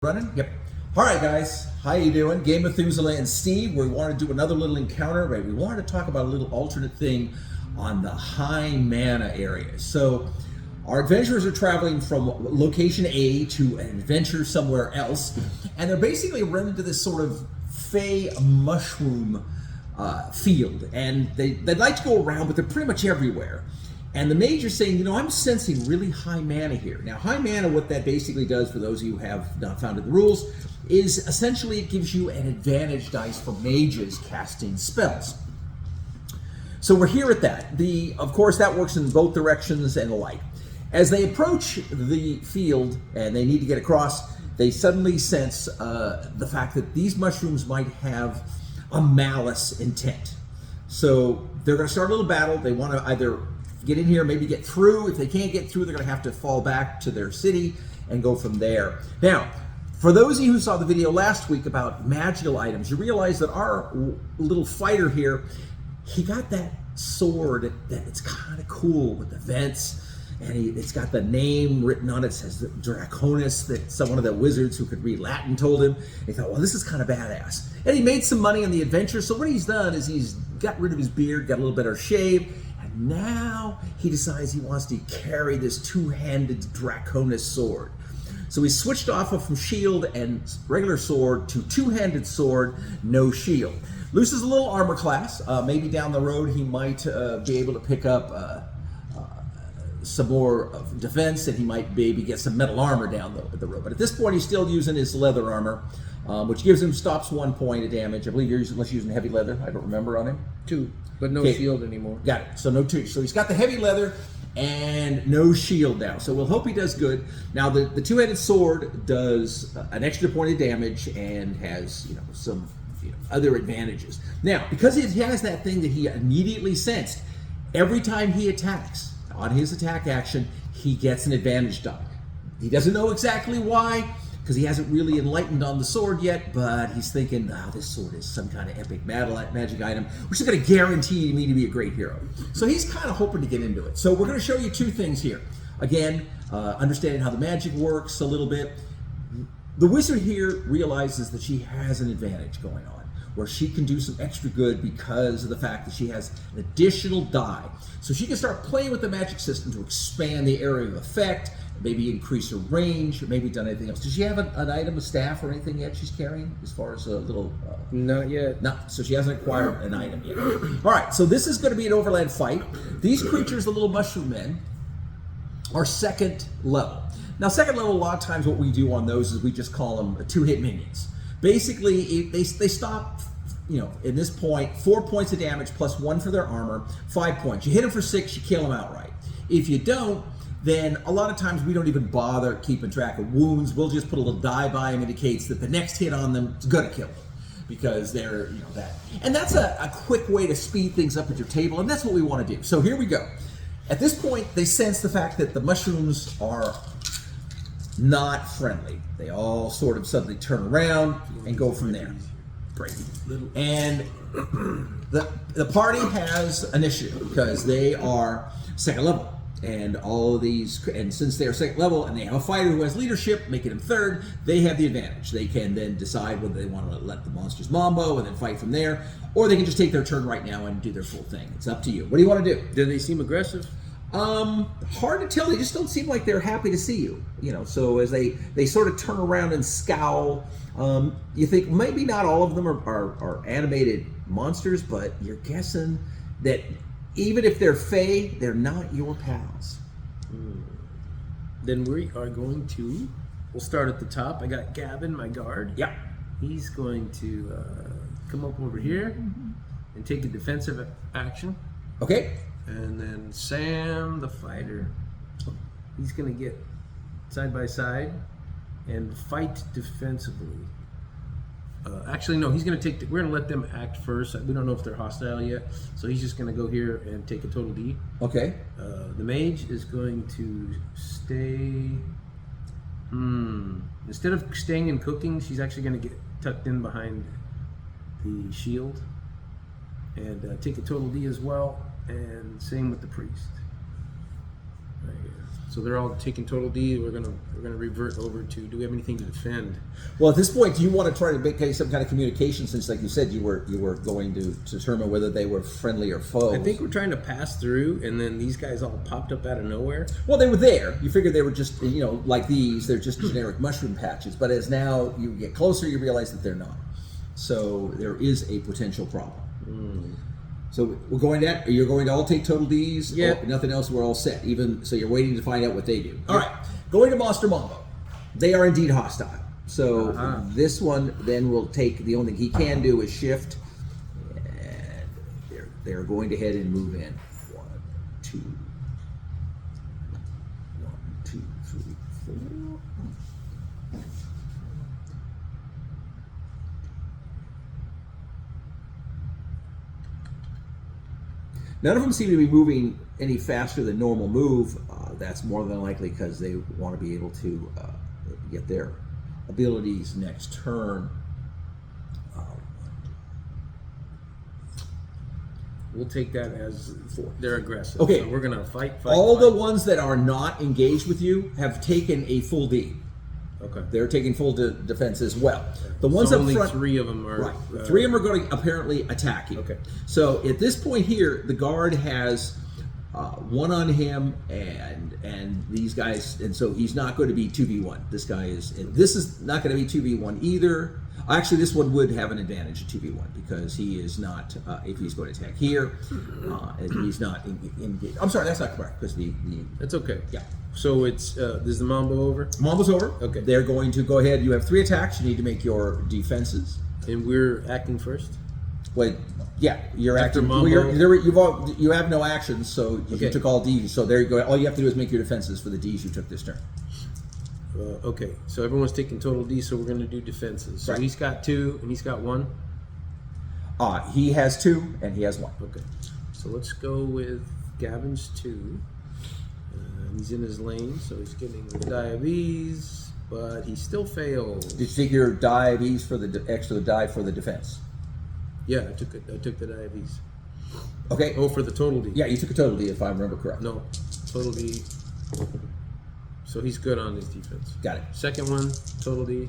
Running? Yep. All right, guys. How you doing? Game of Methuselah and Steve. We want to do another little encounter, right? We wanted to talk about a little alternate thing on the high mana area. So our adventurers are traveling from location A to an adventure somewhere else, and they're basically run into this sort of fey mushroom field, and they'd like to go around, but they're pretty much everywhere. And the mage is saying, I'm sensing really high mana here. Now, high mana, what that basically does, for those of you who have not found the rules, is essentially it gives you an advantage dice for mages casting spells. So we're here at that. Of course, that works in both directions and the like. As they approach the field and they need to get across, they suddenly sense the fact that these mushrooms might have a malice intent. So they're going to start a little battle. They want to either get in here, maybe get through. If they can't get through, they're going to have to fall back to their city and go from there. Now, for those of you who saw the video last week about magical items, you realize that our little fighter here, he got that sword that it's kind of cool with the vents, and it's got the name written on it. It says Draconis, that one of the wizards who could read Latin told him. He thought, well, this is kind of badass. And he made some money on the adventure, so what he's done is he's got rid of his beard, got a little better shave, and now he decides he wants to carry this two-handed Draconis sword. So he switched off from shield and regular sword to two-handed sword, no shield. Loses a little armor class. Maybe down the road he might be able to pick up some more defense, and he might maybe get some metal armor down the road. But at this point, he's still using his leather armor, which gives him, stops 1 point of damage. I believe you're using heavy leather. I don't remember on him. 2, but no shield anymore. Got it. So no 2. So he's got the heavy leather and no shield now. So we'll hope he does good. Now the two-headed sword does an extra point of damage and has some other advantages. Now, because he has that thing that he immediately sensed, every time he attacks on his attack action, he gets an advantage die. He doesn't know exactly why, because he hasn't really enlightened on the sword yet, but he's thinking, this sword is some kind of epic magic item, which is going to guarantee me to be a great hero. So he's kind of hoping to get into it. So we're going to show you 2 things here. Again, understanding how the magic works a little bit. The wizard here realizes that she has an advantage going on, where she can do some extra good because of the fact that she has an additional die. So she can start playing with the magic system to expand the area of effect, maybe increase her range, or maybe done anything else. Does she have an item, a staff, or anything yet she's carrying as far as a little... Not yet. No, so she hasn't acquired an item yet. All right, so this is going to be an overland fight. These creatures, the little mushroom men, are 2nd level. Now, 2nd level, a lot of times what we do on those is we just call them 2-hit minions. Basically, they stop, in this point, 4 points of damage plus 1 for their armor, 5 points. You hit them for 6, you kill them outright. If you don't, then a lot of times we don't even bother keeping track of wounds. We'll just put a little die by them, indicates that the next hit on them is going to kill them, because they're, that. And that's a quick way to speed things up at your table, and that's what we want to do. So here we go. At this point, they sense the fact that the mushrooms are not friendly. They all sort of suddenly turn around and go from there. Great. And the party has initiative because they are 2nd level. And all of these, and since they're 2nd level and they have a fighter who has leadership, making them 3rd, they have the advantage. They can then decide whether they want to let the monsters mambo and then fight from there, or they can just take their turn right now and do their full thing. It's up to you. What do you want to do? Do they seem aggressive? Hard to tell. They just don't seem like they're happy to see you. So as they sort of turn around and scowl, you think maybe not all of them are animated monsters, but you're guessing that even if they're fey, they're not your pals. Then we are going to, we'll start at the top. I got Gavin, my guard. Yeah. He's going to come up over here and take a defensive action. Okay. And then Sam, the fighter, he's going to get side by side and fight defensively. Actually, no, he's going to take, we're going to let them act first. We don't know if they're hostile yet. So he's just going to go here and take a total D. Okay. The mage is going to stay, instead of staying and cooking, she's actually going to get tucked in behind the shield and take a total D as well. And same with the priest. Right here. So they're all taking total D. We're gonna revert over to. Do we have anything to defend? Well, at this point, do you want to try to make some kind of communication? Since, like you said, you were going to determine whether they were friendly or foes. I think we're trying to pass through, and then these guys all popped up out of nowhere. Well, they were there. You figured they were just, like these. They're just generic mushroom patches. But as now you get closer, you realize that they're not. So there is a potential problem. So we're going to. You're going to all take total Ds. Yeah. Oh, nothing else. We're all set. Even so, you're waiting to find out what they do. All right. Going to Monster Mambo. They are indeed hostile. So this one then will take. The only thing he can do is shift, and they're going to head and move in. 1, 2, 1, 2, 3, 4. None of them seem to be moving any faster than normal move. That's more than likely because they want to be able to get their abilities next turn. We'll take that as 4. They're aggressive. Okay. So we're gonna fight. All the ones that are not engaged with you have taken a full D. Okay. They're taking full defense as well. The ones so up only front, 3 of them are. right? 3 of them are going to apparently attack you. Okay. So at this point here, the guard has 1 on him, and these guys, and so he's not going to be 2v1. This guy is. And this is not going to be 2v1 either. Actually, this one would have an advantage at 2v1 because he is not. If he's going to attack here, and he's not in. I'm sorry, that's not correct because the. That's okay. Yeah. So it's is the Mambo over? Mambo's over. Okay. They're going to go ahead. You have 3 attacks. You need to make your defenses. And we're acting first. Wait, yeah, you're After acting. Mambo. You have no actions, so you Okay. took all Ds. So there you go. All you have to do is make your defenses for the Ds you took this turn. Okay, so everyone's taking total D, so we're going to do defenses. So Right. he's got 2 and he's got 1. He has 2 and he has 1. Okay, so let's go with Gavin's 2. He's in his lane, so he's getting the die of ease, but he still fails. Did you take your die of ease for the extra die for the defense? Yeah, I took it. I took the die of ease. Okay. Oh, for the total D. Yeah, you took a total D if I remember correctly. No, total D. So he's good on his defense. Got it. Second one, total D.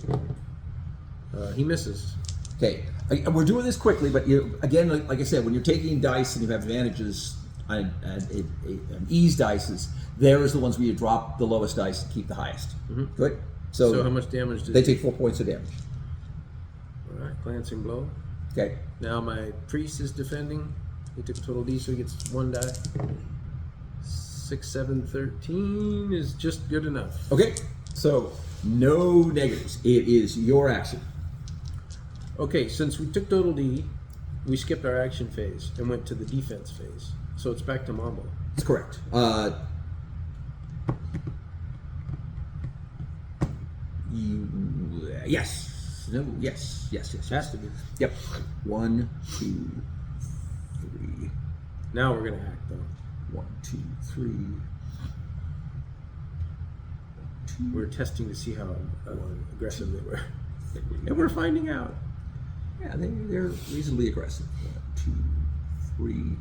He misses. Okay, we're doing this quickly, but again, like I said, when you're taking dice and you have advantages on ease dices, there is the ones where you drop the lowest dice and keep the highest. Good. So how much damage does they take 4 points of damage? All right, glancing blow. Okay. Now my priest is defending. He took total D, so he gets 1 die. 6, 7, 13 is just good enough. Okay. So no negatives. It is your action. Okay, since we took total D, we skipped our action phase and went to the defense phase. So it's back to Mambo. That's correct. Yes. No. Yes. Has to be. Yep. 1, 2, 3. Now we're gonna act though. 1, 2, 3. 2. We're testing to see how aggressive they were, and we're finding out. Yeah, they're reasonably aggressive. 1, 2, 3.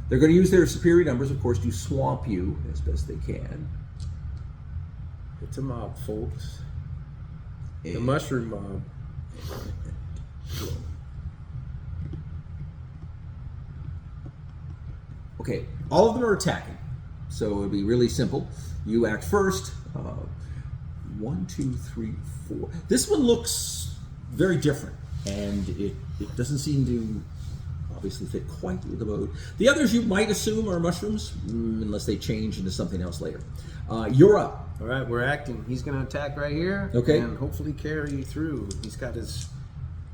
They're going to use their superior numbers, of course, to swamp you as best they can. It's a mob, folks. The And- mushroom mob. Okay, all of them are attacking, so it'll be really simple. You act first. 1, 2, 3, 4. This one looks very different, and it doesn't seem to obviously fit quite with the mode. The others you might assume are mushrooms, unless they change into something else later. You're up. All right, we're acting. He's going to attack right here. Okay. And hopefully carry through. He's got his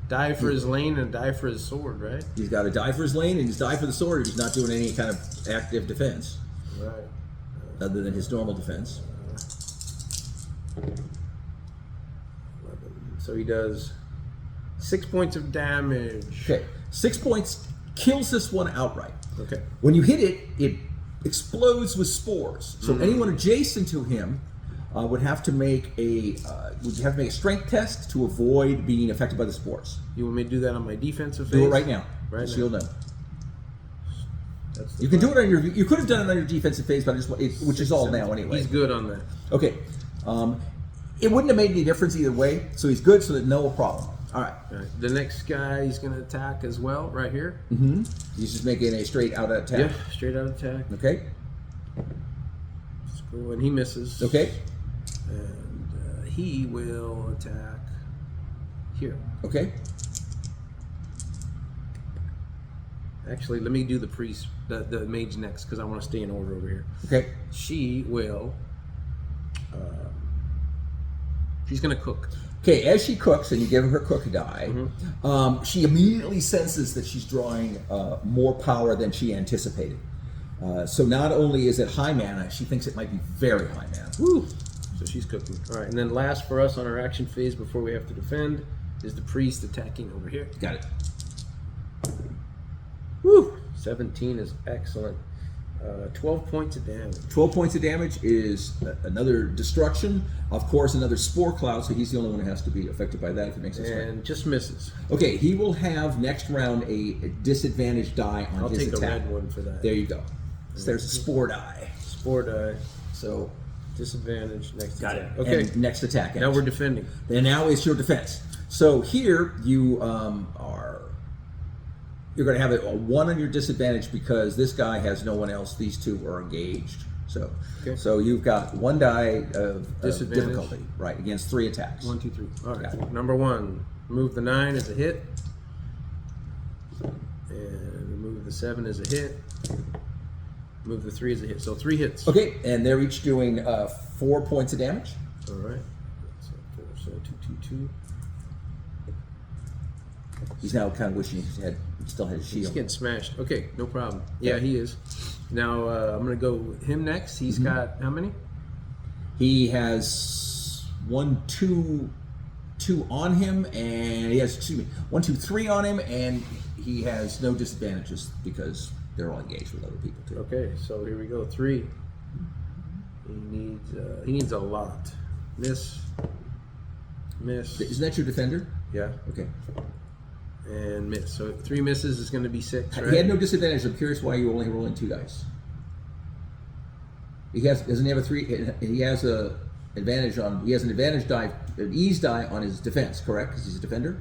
die for his lane and die for his sword, right? He's got a die for his lane and he's die for the sword. He's not doing any kind of active defense Right. other than his normal defense. 11. So he does 6 points of damage. Okay, 6 points kills this one outright. Okay. When you hit it, it explodes with spores. So anyone adjacent to him would have to make a strength test to avoid being affected by the spores. You want me to do that on my defensive phase? Do it right now. Right just now. so you'll know. That's the You can do fighter. it on your. You could have done it on your defensive phase, but which is all now anyway. He's good on that. Okay. It wouldn't have made any difference either way, so he's good, so that no problem. All right. All right. The next guy he's going to attack as well, right here. Mm-hmm. He's just making a straight out attack. Yeah, straight out attack. Okay. Screw, and he misses. Okay. And he will attack here. Okay. Actually, let me do the priest, the mage next, because I want to stay in order over here. Okay. She will. She's going to cook. Okay, as she cooks, and you give her cook die, she immediately senses that she's drawing more power than she anticipated. So not only is it high mana, she thinks it might be very high mana. Woo! So she's cooking. All right, and then last for us on our action phase before we have to defend is the priest attacking over here. Got it. Woo! 17 is excellent. 12 points of damage. 12 points of damage is another destruction. Of course, another spore cloud, so he's the only one who has to be affected by that if it makes sense. And just misses. Okay, he will have next round a disadvantage die on I'll his take attack. the red one for that. There you go. So there's a spore die. Spore die. So Disadvantage next got attack. it. Okay. And next attack. Now we're defending. And now it's your defense. So here you you're going to have a 1 on your disadvantage because this guy has no one else. These two are engaged. So Okay. so you've got 1 die of Disadvantage. difficulty, right, against 3 attacks. 1, 2, 3. All Got right. it. Number 1, move the 9 as a hit. And move the 7 as a hit. Move the 3 as a hit. So 3 hits. Okay, and they're each doing 4 points of damage. All right. So 4. So 2, 2, 2. He's now kind of wishing he still had his He's shield. getting smashed. Okay, no problem. Yeah, Yeah. he is. Now I'm gonna go him next. He's got how many? He has 1, 2 on him, and he has 1, 2, 3 on him, and he has no disadvantages because they're all engaged with other people too. Okay, so here we go. 3. He needs a lot. Miss. Isn't that your defender? Yeah, Okay. and miss. So 3 misses is going to be 6. Right? He had no disadvantage. I'm curious why you're only rolling 2 dice. Doesn't he have a 3? He has a advantage on. He has an advantage die, an ease die on his defense, correct? Because he's a defender.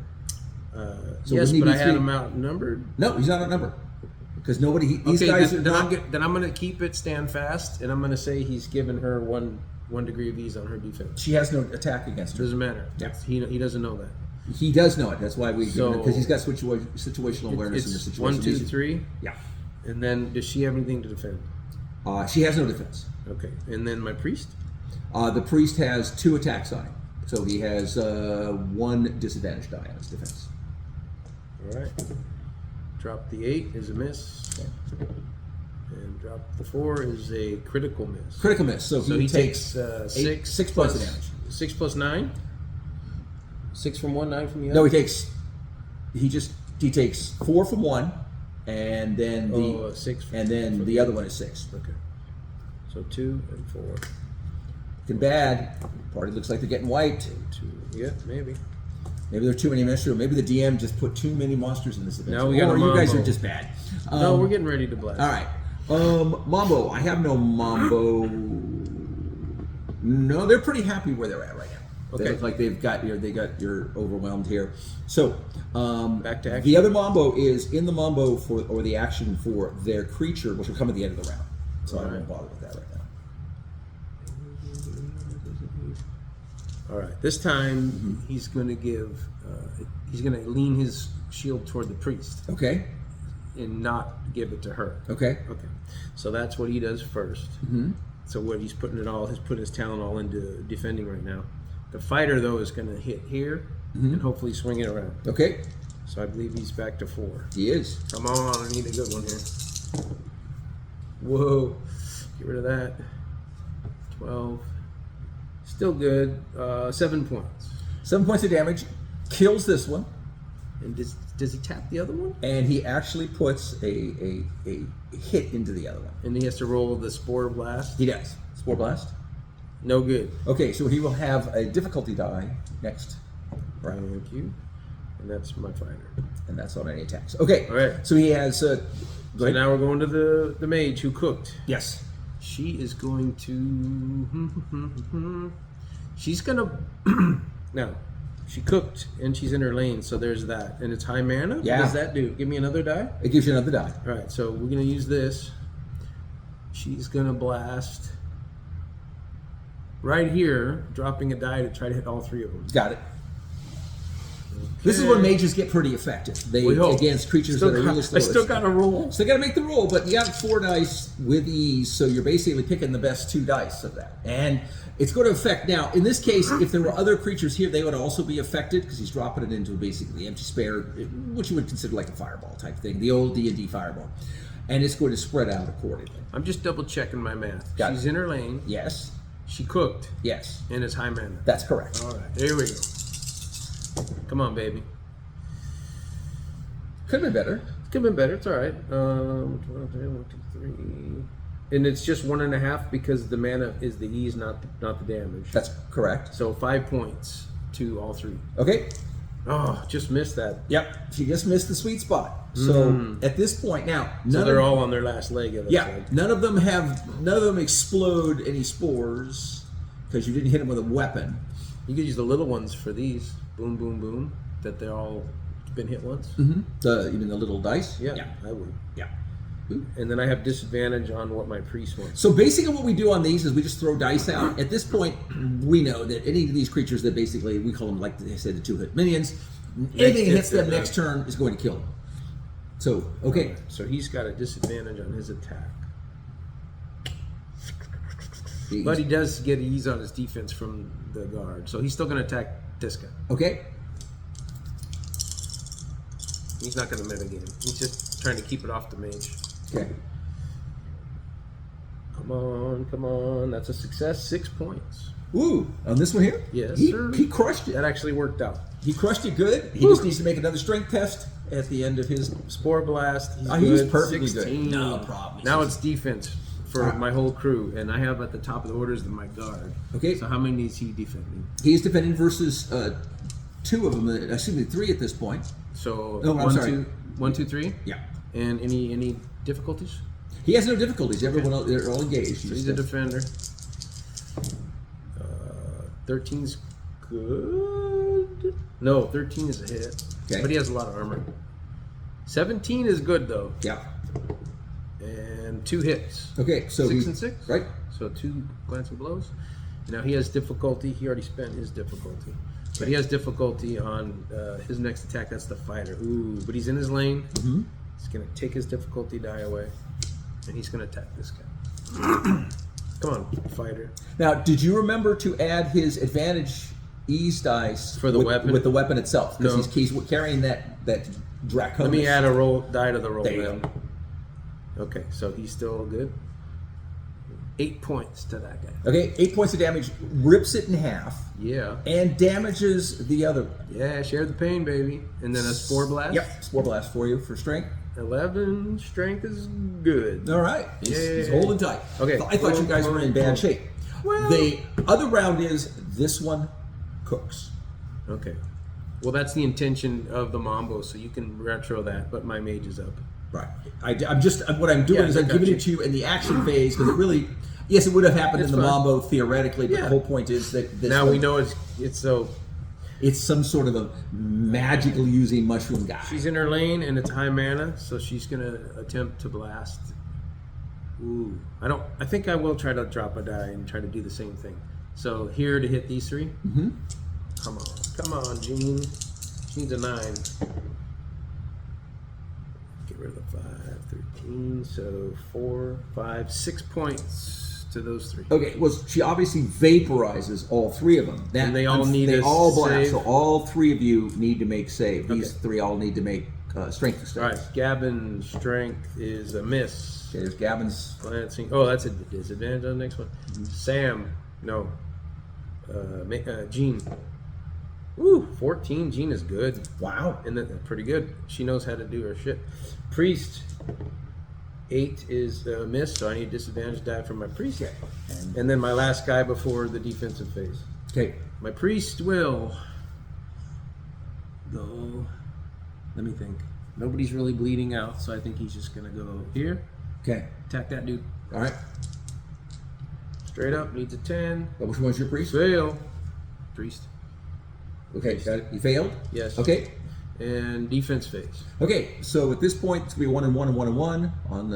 So yes, wouldn't he but be I had 3? him outnumbered. No, he's not outnumbered. Because nobody. These Okay, guys then, are not. then I'm going to keep it stand fast, and I'm going to say he's given her one degree of ease on her defense. She has no attack against her. Doesn't matter. Yeah. He doesn't know that. He does know it. That's why we So- because he's got situational awareness in the It's situation. 1, 2, He's- 3, Yeah. and then does she have anything to defend? She has no defense. Okay, and then my priest. The priest has 2 attacks on him, so he has 1 disadvantage die on his defense. All right. Drop the 8 is a miss, Okay. and drop the 4 is a critical miss. Critical miss. So, So he takes 6 6 points of damage. 6 plus 9. 6 from one, 9 from the other. No, he takes 4 from one, and then the 6. and then from the other one is 6. Okay. So 2 and 4. Looking bad. Party looks like they're getting wiped. 2. Yeah, maybe. Maybe there are too many monsters. Or maybe the DM just put too many monsters in this event. Now we got or a you guys Mambo. are just bad. No, we're getting ready to blast. All right. Mambo. I have no Mambo. No, they're pretty happy where they're at right now. They Okay. look like they got you're overwhelmed here. So Back to action. the other Mambo is in the Mambo or the action for their creature, which will come at the end of the round. So I All right. won't bother with that right now. All right. This time he's going to he's going to lean his shield toward the priest Okay. and not give it to her. Okay. Okay. So that's what he does first. Mm-hmm. So what he's putting his talent all into defending right now. The fighter though is going to hit here and hopefully swing it around. Okay. So I believe he's back to 4. He is. Come on, I need a good one here. Whoa. Get rid of that. 12. Still good. 7 points. 7 points of damage. Kills this one. And does he tap the other one? And he actually puts a hit into the other one. And he has to roll the spore blast. He does. Spore blast. No good. Okay, so he will have a difficulty die next round, Thank you. And that's my fighter. and that's on any attacks. Okay, All right. so he has So now we're going to the mage who cooked. Yes. She is going to. She's gonna. Now, she cooked and she's in her lane, so there's that, and it's high mana. Yeah. What does that do? Give me another die. It gives you another die. All right, so we're gonna use this. She's gonna blast right here, dropping a die to try to hit all three of them. Got it. This is where mages get pretty effective. They against creatures that are really slow. I still got to roll. So you got to make the roll, but you got 4 dice with ease, so you're basically picking the best 2 dice of that. And it's going to affect, now, in this case, if there were other creatures here, they would also be affected, because he's dropping it into basically the empty spare, which you would consider like a fireball type thing, the old D&D fireball. And it's going to spread out accordingly. I'm just double checking my math. She's in her lane. Yes. She cooked. Yes. And it's high mana. That's correct. All right, here we go. Come on, baby. Could have been better. Could have been better. It's all right. 1, 2, 3. And it's just 1.5 because the mana is the ease, not the damage. That's correct. So 5 points to all 3. Okay. Oh, just missed that. Yep. She just missed the sweet spot. So at this point now, so they're all on their last leg. Like. None of them explode any spores because you didn't hit them with a weapon. You could use the little ones for these. Boom, boom, boom. That they're all been hit once. Even the little dice. Yeah, I would. Yeah. And then I have disadvantage on what my priest wants. So basically what we do on these is we just throw dice out. At this point, we know that any of these creatures that basically, we call them, like they said, the 2-hit minions, anything that hits them next turn is going to kill them. So, okay. Right. So he's got a disadvantage on his attack. But he does get ease on his defense from the guard. So he's still going to attack this guy. Okay. He's not going to metagame. He's just trying to keep it off the mage. Okay. Come on, come on. That's a success. 6 points. Ooh, on this one here? Yes, sir. He crushed it. That actually worked out. He crushed it good. He just needs to make another strength test at the end of his Spore Blast. He's He's good. perfectly 16. good. No problem. Now it's defense for my whole crew, and I have at the top of the orders my guard. Okay. So how many is he defending? He's defending versus 2 of them. Excuse me, 3 at this point. So I'm sorry. 1, 2, 3. Yeah. And any difficulties? He has no difficulties. Everyone else, they're all engaged. So he's a defender. 13's good. No, 13 is a hit. Okay. But he has a lot of armor. 17 is good though. Yeah. And 2 hits. Okay, so 6 and 6. Right. So 2 glancing blows. Now he has difficulty. He already spent his difficulty. But he has difficulty on his next attack. That's the fighter. Ooh, but he's in his lane. Mm-hmm. He's going to take his difficulty die away. And he's going to attack this guy. Come on, fighter. Now, did you remember to add his advantage ease dice for the weapon with the weapon itself? Because no. he's carrying that draconic. Let me add a roll die to the roll. There you go. Okay, so he's still good. 8 points to that guy. Okay, 8 points of damage, rips it in half. Yeah. And damages the other one. Yeah, share the pain, baby. And then a spore blast. Yep, spore blast for you for strength. 11 strength is good. All right, he's holding tight. Okay, I thought you guys were in bad shape. Well, the other round is this one cooks. Okay. Well, that's the intention of the Mambo, so you can retro that. But my mage is up. Right. I'm just what I'm doing is I'm giving it to you in the action phase because it really, yes, it would have happened in the Mambo theoretically, but the whole point is that this now we know it's so. It's some sort of a magical using mushroom guy. She's in her lane and it's high mana, so she's gonna attempt to blast. Ooh, I think I will try to drop a die and try to do the same thing. So here to hit these 3. Mm-hmm. Come on, Jean. She needs a 9. Get rid of the 5, 13. So 4, 5, 6 points to those 3. Okay, well, she obviously vaporizes all 3 of them. And they all need they a all blast. save. So all 3 of you need to make save. These 3 all need to make strength saves. All right, Gabin's strength is a miss. Okay, there's Gavin's. Glancing. Oh, that's a disadvantage on the next one. Mm-hmm. Sam, no. Jean. Ooh, 14. Jean is good. Wow. And then pretty good. She knows how to do her shit. Priest. 8 is a miss, so I need disadvantage die from my priest. Okay. And then my last guy before the defensive phase. Okay. My priest will go. Let me think. Nobody's really bleeding out, so I think he's just gonna go here. Okay. Attack that dude. All right. Straight up, needs a 10. Which one's your priest? Fail. Priest. Okay, got it. You failed? Yes. Okay. And defense phase. Okay, so at this point it's gonna be 1 and 1 and 1 and 1 on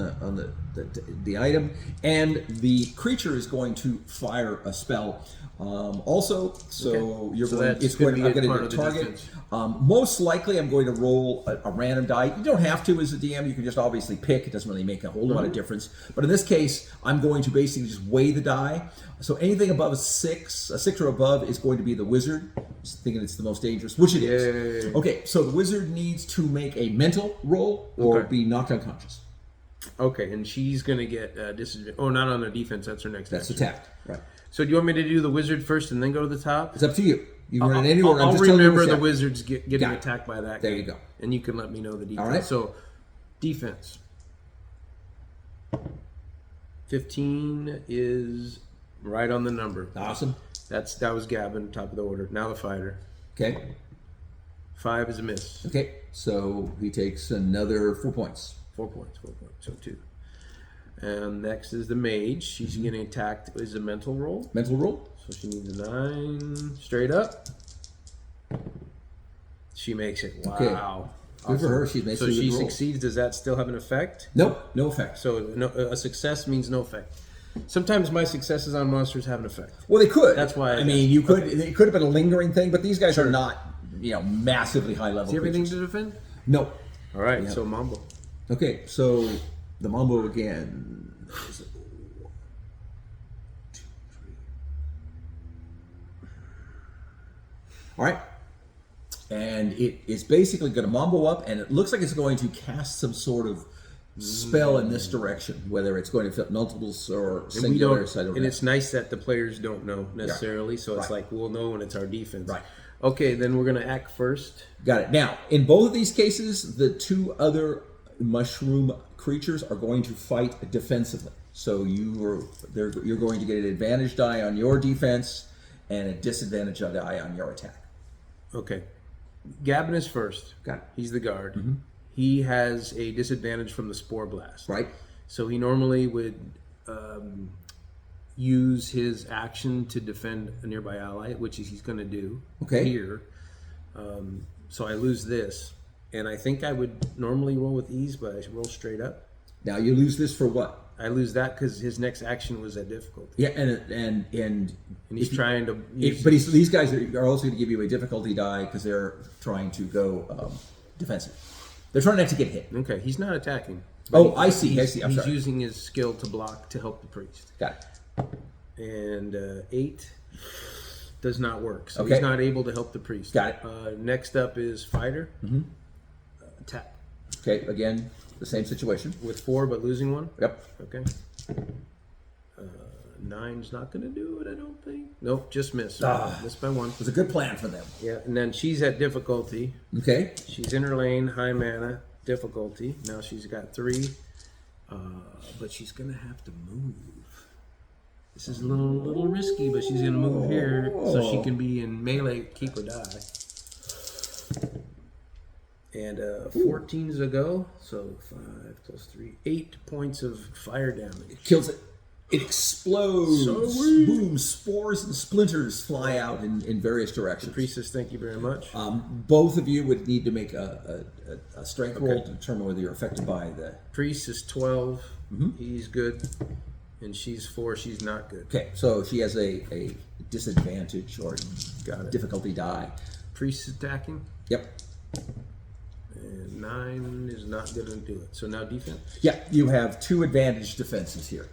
the item, and the creature is going to fire a spell. Also, so Okay. you're So going. that's It's going. gonna I'm be a going part to of the target. defense. Most likely, I'm going to roll a random die. You don't have to as a DM. You can just obviously pick. It doesn't really make a whole lot of difference. But in this case, I'm going to basically just weigh the die. So anything above a 6 or above is going to be the wizard. Just thinking it's the most dangerous, which it is. Yay. Okay, so the wizard needs to make a mental roll or Okay. be knocked unconscious. Okay, and she's gonna get disadvantage. Oh, not on the defense. That's her next. That's action. attacked. Right. So do you want me to do the wizard first and then go to the top? It's up to you. You can run it anywhere. I'll I'm just telling you remember what's the there. wizards getting Got it. attacked by that. There guy. you go. And you can let me know the defense. All right. So, defense. 15 is right on the number. Awesome. That was Gavin, top of the order. Now the fighter. Okay. 5 is a miss. Okay. So he takes another 4 points. 4 points. So 2. And next is the mage. She's getting attacked. Is a mental roll. Mental roll. So she needs a 9 straight up. She makes it. Wow. Okay. Good for her. She makes So a good she roll. succeeds. Does that still have an effect? Nope. No effect. So a success means no effect. Sometimes my successes on monsters have an effect. Well, they could. That's why I mean, you could. It could have been a lingering thing, but these guys are not, massively high level. Do you have anything creatures. to defend? No. All right. Yeah. So Mambo. Okay. So the Mambo again. Is it 1, 2, 3. All right. And it is basically going to Mambo up, and it looks like it's going to cast some sort of spell in this direction, whether it's going to fit multiples or singular. And it's nice that the players don't know necessarily, so it's Right. like we'll know when it's our defense. Right. Okay, then we're gonna act first. Got it. Now, in both of these cases, the 2 other mushroom creatures are going to fight defensively. So you're going to get an advantage die on your defense and a disadvantage die on your attack. Okay. Gavin is first. Got it. He's the guard. He has a disadvantage from the spore blast. Right? So he normally would use his action to defend a nearby ally, which he's going to do here. So I lose this. And I think I would normally roll with ease, but I roll straight up. Now you lose this for what? I lose that because his next action was at difficulty. Yeah, and he's trying to. These guys are also going to give you a difficulty die because they're trying to go defensive. They're trying not to get hit. Okay, he's not attacking. Oh, I see. I'm He's sorry. using his skill to block to help the priest. Got it. And 8 does not work, so Okay. he's not able to help the priest. Got it. Next up is fighter. Attack Okay, again, the same situation. with 4, but losing 1. Yep. Okay. 9's not going to do it, I don't think. Nope, just miss. Missed by 1. It was a good plan for them. Yeah, and then she's at difficulty. Okay. She's in her lane, high mana, difficulty. Now she's got 3, but she's going to have to move. This is a little risky, but she's going to move here so she can be in melee, keep or die. And 14 is a go, so 5 plus 3, 8 points of fire damage. Kills it. It explodes. So weird. Boom. Spores and splinters fly out in various directions. Priestess, thank you very much. Both of you would need to make a strength roll to determine whether you're affected by the... Priest is 12. He's good. And she's 4. She's not good. Okay, so she has a disadvantage or difficulty die. Priest attacking. Yep. And 9 is not going to do it. So now defense. Yeah, you have 2 advantage defenses here.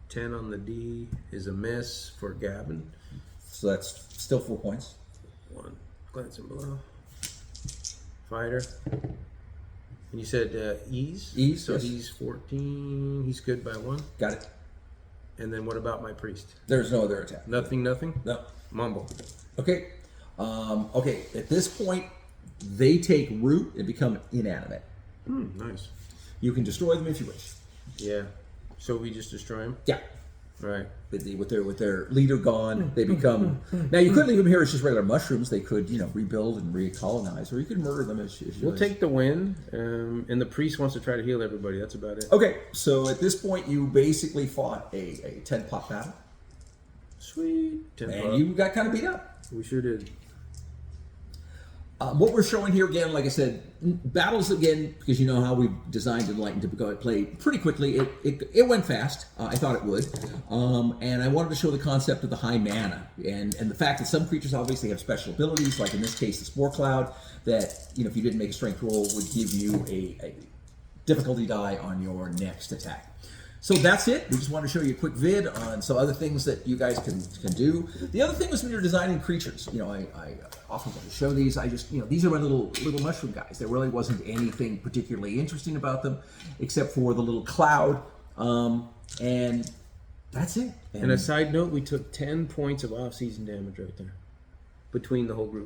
10 on the D is a miss for Gavin. So that's still 4 points. 1. Glancing below. Fighter. And you said ease? Ease, So yes. he's 14. He's good by 1. Got it. And then what about my priest? There's no other attack. Nothing? No. Mumble. Okay. Okay, at this point, they take root and become inanimate. Nice. You can destroy them if you wish. Yeah. So we just destroy him? Yeah. Right. With their leader gone, they become. Now you could leave them here as just regular mushrooms. They could rebuild and recolonize, or you could murder them as you We'll wish. take the win, and the priest wants to try to heal everybody. That's about it. Okay, so at this point you basically fought a 10-pot battle, Sweet. and you got kind of beat up. We sure did. What we're showing here again, like I said, battles again, because you know how we designed Enlightened to go play pretty quickly. It went fast. I thought it would, and I wanted to show the concept of the high mana and the fact that some creatures obviously have special abilities, like in this case the Spore Cloud, that if you didn't make a strength roll would give you a difficulty die on your next attack. So that's it. We just want to show you a quick vid on some other things that you guys can do. The other thing was when you're designing creatures, I often want to show these. I just, these are my little mushroom guys. There really wasn't anything particularly interesting about them, except for the little cloud, and that's it. And a side note, we took 10 points of off-season damage right there between the whole group.